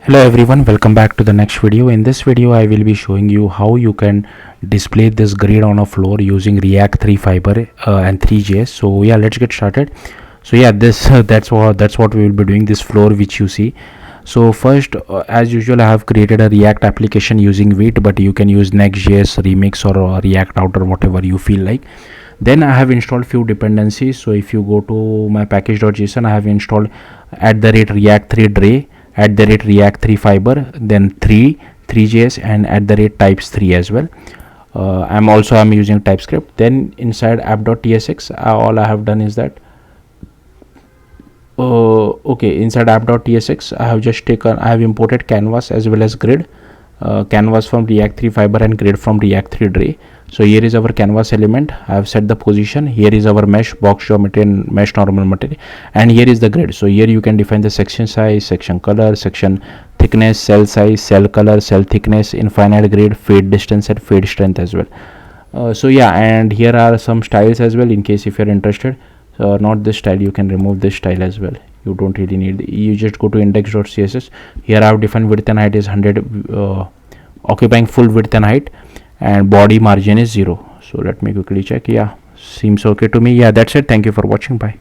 Hello everyone, welcome back to the next video. In this video I will be showing you how you can display this grid on a floor using React 3 Fiber and ThreeJS. So yeah, let's get started. So yeah, this that's what we will be doing, this floor which you see. So first, as usual, I have created a React application using Vite, but you can use Next.js, Remix, or React Outer, whatever you feel like. Then I have installed few dependencies. So if you go to my package.json, I have installed @react 3 Drei, @react 3 Fiber, then 3.js, and @types 3 as well. I'm using TypeScript. Then inside app.tsx, all I have done is that inside app.tsx I have imported canvas as well as grid, canvas from React 3 Fiber and grid from React 3 Drei. So here is our canvas element. I have set the position. Here is our mesh, box geometry, and mesh normal material, and here is the grid. So here you can define the section size, section color, section thickness, cell size, cell color, cell thickness, infinite grid, fade distance, and fade strength as well. So yeah, and here are some styles as well in case if you're interested. Not this style, you can remove this style as well. You don't really need, you just go to index.css. Here I have defined width and height is 100, occupying full width and height, and body margin is 0. So let me quickly check. Yeah, seems okay to me. Yeah, that's it. Thank you for watching. Bye.